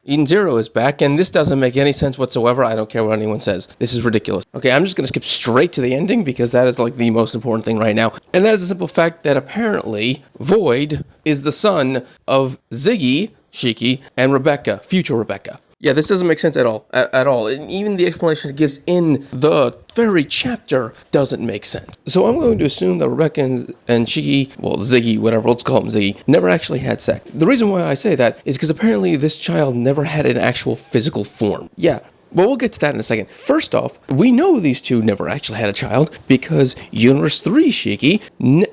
Eden Zero is back, and this doesn't make any sense whatsoever. I don't care what anyone says. This is ridiculous. Okay, I'm just going to skip straight to the ending because that is like the most important thing right now. And that is the simple fact that apparently Void is the son of Ziggy, Shiki, and Rebecca, future Rebecca. Yeah, this doesn't make sense at all. At all. And even the explanation it gives in the very chapter doesn't make sense. So I'm going to assume that Rebecca and Shiki, well, Ziggy, whatever, let's call him Ziggy, never actually had sex. The reason why I say that is because apparently this child never had an actual physical form. Yeah. Well, we'll get to that in a second. First off, we know these two never actually had a child because Universe 3 Shiki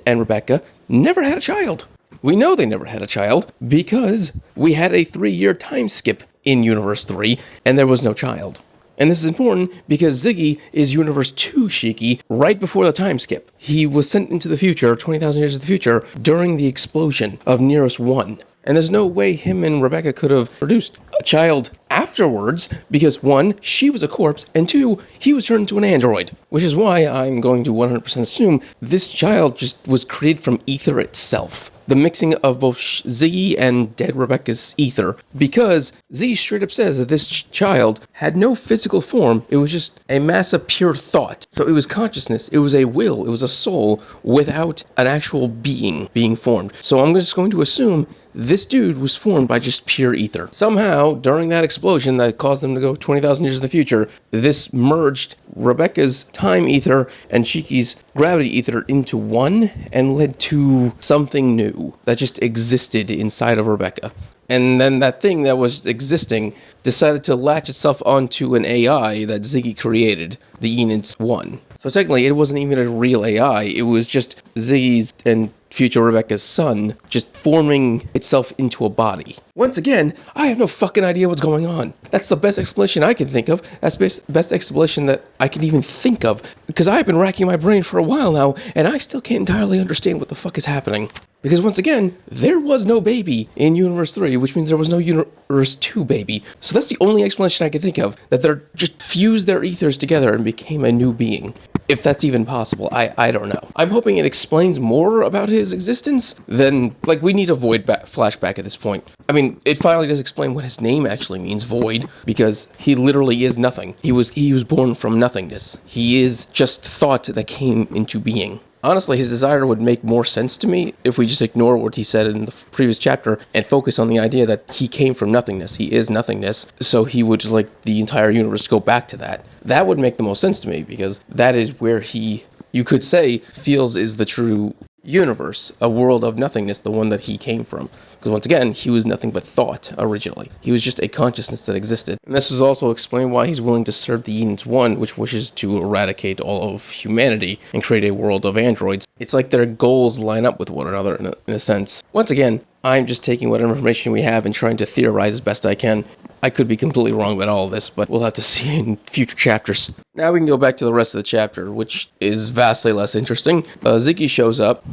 and Rebecca never had a child. We know they never had a child because we had a 3-year time skip in Universe 3 and there was no child. And this is important because Ziggy is Universe 2 Shiki right before the time skip. He was sent into the future, 20,000 years into the future, during the explosion of Neros 1. And there's no way him and Rebecca could have produced a child afterwards because 1, she was a corpse, and 2, he was turned into an android. Which is why I'm going to 100% assume this child just was created from ether itself. The mixing of both Ziggy and dead Rebecca's ether. Because Ziggy straight up says that this child had no physical form. It was just a mass of pure thought. So it was consciousness. It was a will. It was a soul without an actual being formed. So I'm just going to assume this dude was formed by just pure ether. Somehow, during that explosion that caused them to go 20,000 years in the future, this merged Rebecca's time ether and Shiki's gravity ether into one and led to something new that just existed inside of Rebecca. And then that thing that was existing decided to latch itself onto an AI that Ziggy created, the Enid's 1. So technically, it wasn't even a real AI. It was just Ziggy's and future Rebecca's son just forming itself into a body. Once again, I have no fucking idea what's going on. That's the best explanation I can think of. That's the best explanation that I can even think of. Because I've been racking my brain for a while now, and I still can't entirely understand what the fuck is happening. Because once again, there was no baby in Universe 3, which means there was no Universe 2 baby. So that's the only explanation I can think of, that they're just fused their ethers together and became a new being. If that's even possible, I don't know. I'm hoping it explains more about his existence than, like, we need a Void flashback at this point. I mean, it finally does explain what his name actually means, Void, because he literally is nothing. He was born from nothingness. He is just thought that came into being. Honestly, his desire would make more sense to me if we just ignore what he said in the previous chapter and focus on the idea that he came from nothingness. He is nothingness, so he would like the entire universe go back to that. That would make the most sense to me because that is where he, you could say, feels is the true universe, a world of nothingness, the one that he came from. Because once again, he was nothing but thought originally. He was just a consciousness that existed. And this is also explain why he's willing to serve the Enid's 1, which wishes to eradicate all of humanity and create a world of androids. It's like their goals line up with one another in a sense. Once again, I'm just taking whatever information we have and trying to theorize as best I can. I could be completely wrong about all of this, but we'll have to see in future chapters. Now we can go back to the rest of the chapter, which is vastly less interesting. Ziggy shows up,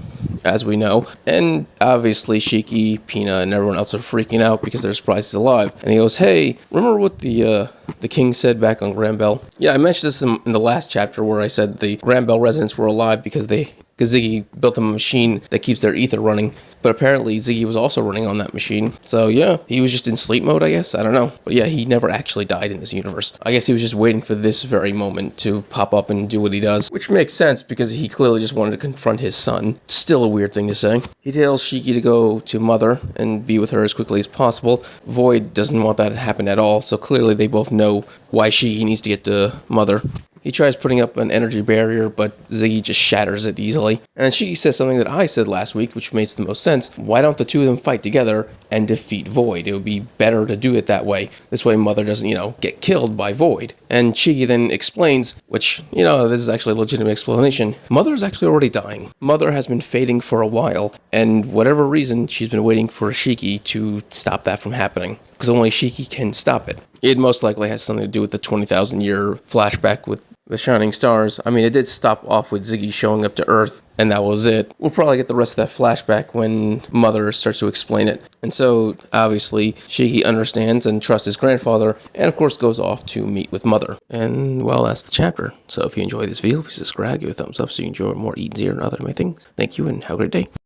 as we know, and obviously Shiki, Pina, and everyone else are freaking out because they're surprised he's alive. And he goes, hey, remember what the king said back on Granbell? Yeah, I mentioned this in the last chapter where I said the Granbell residents were alive because Ziggy built them a machine that keeps their ether running. But apparently Ziggy was also running on that machine. So yeah, he was just in sleep mode, I guess. I don't know. But yeah, he never actually died in this universe. I guess he was just waiting for this very moment to pop up and do what he does. Which makes sense because he clearly just wanted to confront his son. Still a weird thing to say. He tells Shiki to go to Mother and be with her as quickly as possible. Void doesn't want that to happen at all. So clearly they both know why Shiki needs to get to Mother. He tries putting up an energy barrier, but Ziggy just shatters it easily. And Shiki says something that I said last week, which makes the most sense. Why don't the two of them fight together and defeat Void? It would be better to do it that way. This way Mother doesn't, get killed by Void. And Shiki then explains, which, this is actually a legitimate explanation. Mother is actually already dying. Mother has been fading for a while, and whatever reason, she's been waiting for Shiki to stop that from happening. Because only Shiki can stop it. It most likely has something to do with the 20,000 year flashback with the Shining Stars. I mean, it did stop off with Ziggy showing up to Earth, and that was it. We'll probably get the rest of that flashback when Mother starts to explain it. And so, obviously, Shiki understands and trusts his grandfather, and of course goes off to meet with Mother. And, well, that's the chapter. So if you enjoyed this video, please subscribe, give it a thumbs up so you enjoy more Eden Zero and other amazing things. Thank you, and have a great day.